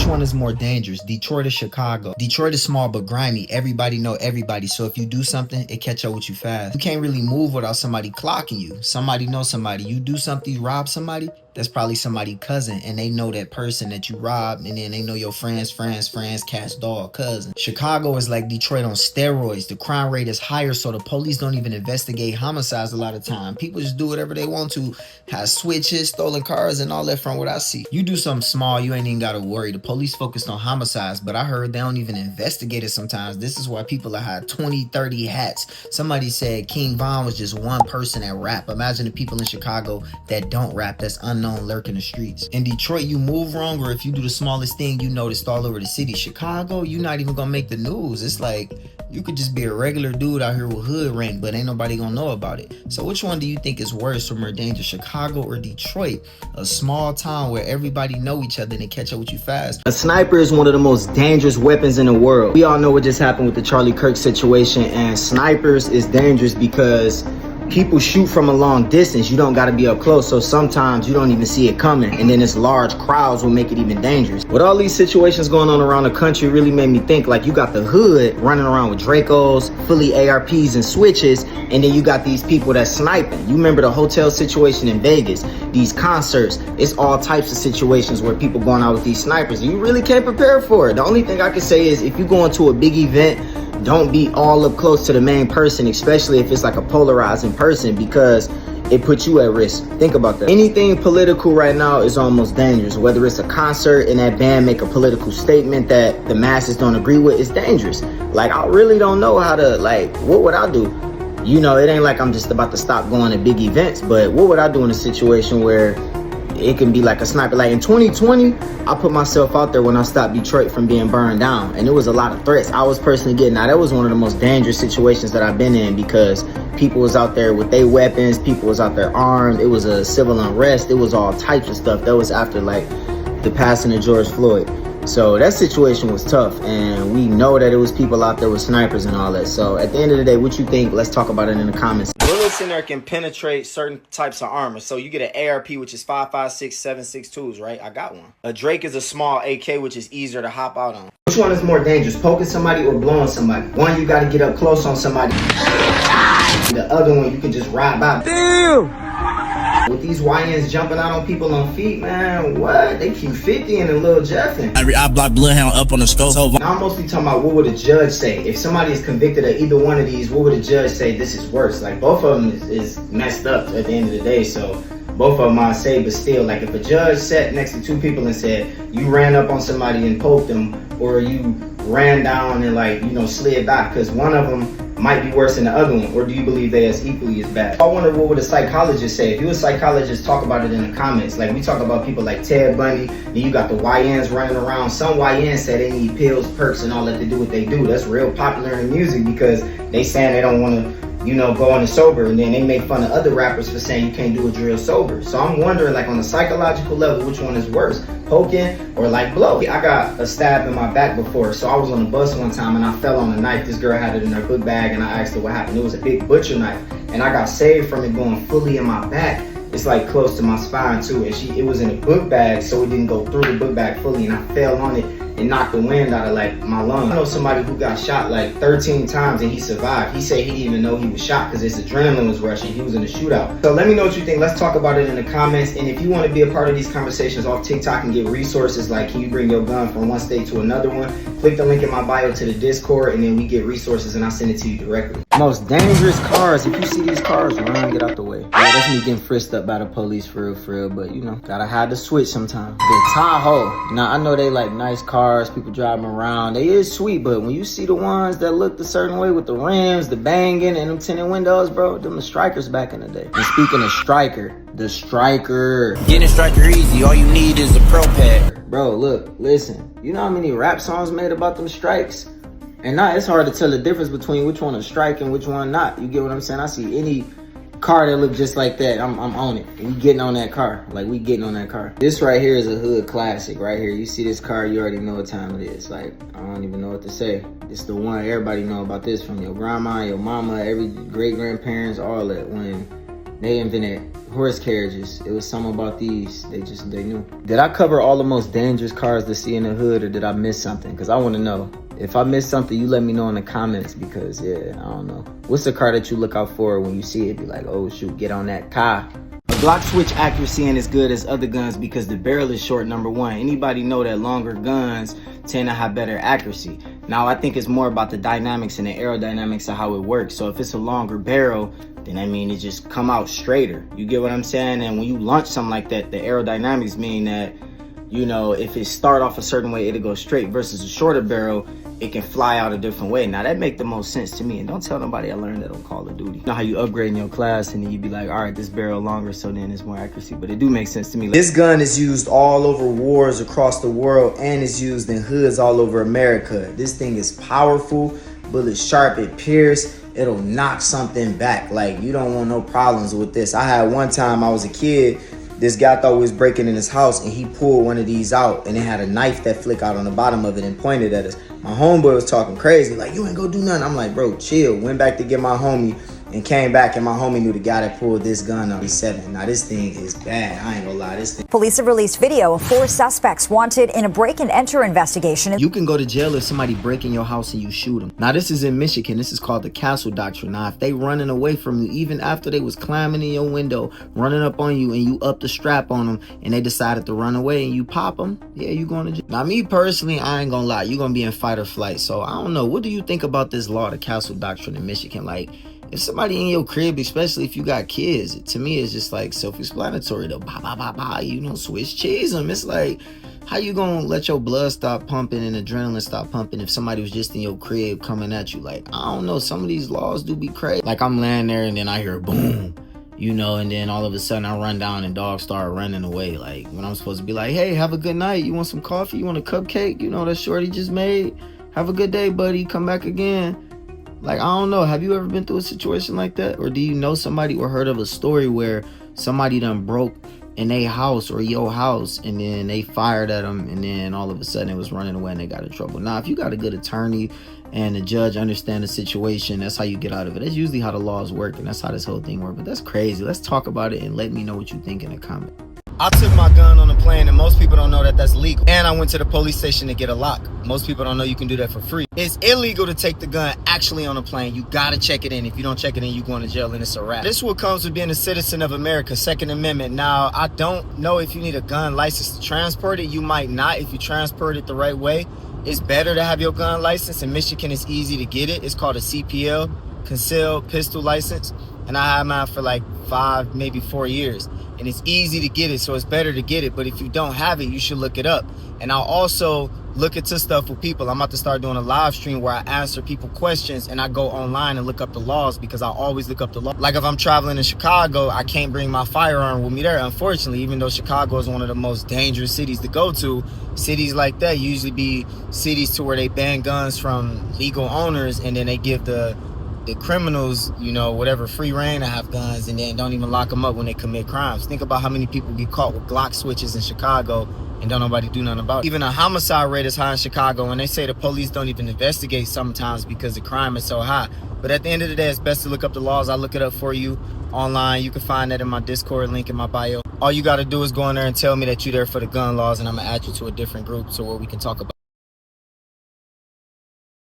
Which one is more dangerous, Detroit or Chicago? Detroit is small but grimy. Everybody know everybody. So if you do something, it catch up with you fast. You can't really move without somebody clocking you. Somebody knows somebody. You do something, you rob somebody, that's probably somebody's cousin, and they know that person that you robbed, and then they know your friends, cat's dog, cousin. Chicago is like Detroit on steroids. The crime rate is higher, so the police don't even investigate homicides a lot of time. People just do whatever they want to, have switches, stolen cars, and all that from what I see. You do something small, you ain't even gotta worry. The police focused on homicides, but I heard they don't even investigate it sometimes. This is why people are hide 20, 30 hats. Somebody said King Von was just one person that rap. Imagine the people in Chicago that don't rap, that's unknown, lurk in the streets. In Detroit, you move wrong, or if you do the smallest thing, you noticed all over the city. Chicago, you not even gonna make the news. It's like you could just be a regular dude out here with hood rank, but ain't nobody gonna know about it. So which one do you think is worse or more dangerous, Chicago or Detroit? A small town where everybody know each other and they catch up with you fast. A sniper is one of the most dangerous weapons in the world. We all know what just happened with the Charlie Kirk situation, and snipers is dangerous because people shoot from a long distance. You don't got to be up close, so sometimes you don't even see it coming, and then it's large crowds will make it even dangerous. With all these situations going on around the country, really made me think, like, you got the hood running around with Dracos, fully ARPs and switches, and then you got these people that's sniping. You remember the hotel situation in Vegas, these concerts, it's all types of situations where people going out with these snipers. You really can't prepare for it. The only thing I can say is if you go into a big event, don't be all up close to the main person, especially if it's like a polarizing person, because it puts you at risk. Think about that. Anything political right now is almost dangerous. Whether it's a concert and that band make a political statement that the masses don't agree with, it's dangerous. Like, I really don't know how to, like, what would I do? You know, it ain't like I'm just about to stop going to big events, but what would I do in a situation where it can be like a sniper? Like in 2020, I put myself out there when I stopped Detroit from being burned down, and it was a lot of threats I was personally getting. Now, that was one of the most dangerous situations that I've been in, because people was out there with their weapons, people was out there armed, it was a civil unrest, it was all types of stuff. That was after like the passing of George Floyd. So that situation was tough, and we know that it was people out there with snipers and all that. So at the end of the day, what you think? Let's talk about it in the comments. Bullets in there can penetrate certain types of armor. So you get an ARP, which is 5.56, 7.62s, right? I got one. A Drake is a small AK, which is easier to hop out on. Which one is more dangerous, poking somebody or blowing somebody? One, you got to get up close on somebody. The other one, you can just ride by. Damn! With these YNs jumping out on people on feet, man, what? They keep 50 in a little Jeffin. I block Bloodhound up on the scope. Now I'm mostly talking about what would a judge say? If somebody is convicted of either one of these, what would a judge say this is worse? Like, both of them is messed up at the end of the day, so both of them I say, but still, like, if a judge sat next to two people and said, you ran up on somebody and poked them, or you ran down and, like, you know, slid back, because one of them might be worse than the other one, or do you believe they as equally as bad? I wonder what would a psychologist say. If you a psychologist, talk about it in the comments. Like, we talk about people like Ted Bundy, then you got the YNs running around. Some YNs say they need pills, perks, and all that to do what they do. That's real popular in music because they saying they don't want to, you know, go on the sober, and then they make fun of other rappers for saying you can't do a drill sober. So I'm wondering, like, on a psychological level, which one is worse, poking or like blow? I got a stab in my back before, so I was on the bus one time and I fell on a knife. This girl had it in her book bag, and I asked her what happened. It was a big butcher knife, and I got saved from it going fully in my back. It's like close to my spine too, and it was in a book bag, so it didn't go through the book bag fully, and I fell on it and knocked the wind out of like my lungs. I know somebody who got shot like 13 times and he survived. He said he didn't even know he was shot because his adrenaline was rushing. He was in a shootout. So let me know what you think. Let's talk about it in the comments. And if you want to be a part of these conversations off TikTok and get resources, like can you bring your gun from one state to another one, click the link in my bio to the Discord, and then we get resources and I'll send it to you directly. Most dangerous cars. If you see these cars, run, get out the way. Yeah, that's me getting frisked up by the police for real, but you know, gotta hide the switch sometimes. The Tahoe. Now I know they like nice cars, people driving around, they is sweet, but when you see the ones that look a certain way with the rims, the banging, and them tinted windows, bro, them the strikers back in the day. And speaking of striker, the striker. Getting striker easy, all you need is a pro pad. Bro, look, listen, you know how many rap songs made about them strikes? And now it's hard to tell the difference between which one is strike and which one not. You get what I'm saying? I see any car that look just like that, I'm on it. We getting on that car. Like, we getting on that car. This right here is a hood classic right here. You see this car, you already know what time it is. Like, I don't even know what to say. It's the one everybody know about this, from your grandma, your mama, every great grandparents, all that. When They invented horse carriages. It was something about these. They knew. Did I cover all the most dangerous cars to see in the hood, or did I miss something? Because I want to know. If I missed something, you let me know in the comments, because yeah, I don't know. What's the car that you look out for when you see it? Be like, oh shoot, get on that car. A Glock switch accuracy ain't as good as other guns because the barrel is short, number one. Anybody know that longer guns tend to have better accuracy. Now, I think it's more about the dynamics and the aerodynamics of how it works. So if it's a longer barrel, then I mean, it just come out straighter. You get what I'm saying? And when you launch something like that, the aerodynamics mean that, you know, if it start off a certain way, it'll go straight, versus a shorter barrel, it can fly out a different way. Now that make the most sense to me. And don't tell nobody I learned that on Call of Duty. You know how you upgrade in your class and then you be like, all right, this barrel longer, so then it's more accuracy. But it do make sense to me. This gun is used all over wars across the world, and is used in hoods all over America. This thing is powerful, bullet sharp, it pierce, it'll knock something back. Like, you don't want no problems with this. I had one time, I was a kid, this guy thought we was breaking in his house, and he pulled one of these out, and it had a knife that flick out on the bottom of it and pointed at us. My homeboy was talking crazy, like, you ain't gonna do nothing. I'm like, bro, chill. Went back to get my homie and came back, and my homie knew the guy that pulled this gun on. He's 7. Now this thing is bad. I ain't gonna lie, this thing. Police have released video of 4 suspects wanted in a break-and-enter investigation. You can go to jail if somebody break in your house and you shoot them. Now this is in Michigan. This is called the Castle Doctrine. Now if they running away from you, even after they was climbing in your window, running up on you, and you up the strap on them, and they decided to run away and you pop them, yeah, you going to jail. Now me personally, I ain't gonna lie, you gonna be in fight or flight. So I don't know. What do you think about this law, the Castle Doctrine in Michigan? Like, if somebody in your crib, especially if you got kids, to me it's just like self-explanatory. They'll you know, Swiss cheese them. It's like, how you gonna let your blood stop pumping and adrenaline stop pumping if somebody was just in your crib coming at you? Like, I don't know, some of these laws do be crazy. Like, I'm laying there and then I hear boom, you know, and then all of a sudden I run down and dogs start running away. Like, when I'm supposed to be like, hey, have a good night, you want some coffee, you want a cupcake, you know, that shorty just made, have a good day, buddy, come back again. Like, I don't know, have you ever been through a situation like that? Or do you know somebody or heard of a story where somebody done broke in a house or your house, and then they fired at them, and then all of a sudden it was running away and they got in trouble? Now, if you got a good attorney and the judge understand the situation, that's how you get out of it. That's usually how the laws work, and that's how this whole thing works. But that's crazy. Let's talk about it and let me know what you think in the comment. I took my gun on a plane, and most people don't know that that's legal. And I went to the police station to get a lock. Most people don't know you can do that for free. It's illegal to take the gun actually on a plane. You gotta check it in. If you don't check it in, you're going to jail, and it's a wrap. This is what comes with being a citizen of America, Second Amendment. Now, I don't know if you need a gun license to transport it. You might not if you transport it the right way. It's better to have your gun license. In Michigan, it's easy to get it. It's called a CPL, Concealed Pistol License. And I had mine for like 5, maybe 4 years. And it's easy to get it, so it's better to get it. But if you don't have it, you should look it up. And I'll also look into stuff with people. I'm about to start doing a live stream where I answer people questions, and I go online and look up the laws, because I always look up the law. Like, if I'm traveling to Chicago, I can't bring my firearm with me there, unfortunately, even though Chicago is one of the most dangerous cities to go to. Cities like that usually be cities to where they ban guns from legal owners, and then they give the criminals, you know, whatever, free reign to have guns, and then don't even lock them up when they commit crimes. Think about how many people get caught with Glock switches in Chicago and don't nobody do nothing about it. Even a homicide rate is high in Chicago, and they say the police don't even investigate sometimes because the crime is so high. But at the end of the day, it's best to look up the laws. I look it up for you online. You can find that in my Discord link in my bio. All you got to do is go in there and tell me that you're there for the gun laws, and I'm going to add you to a different group so where we can talk about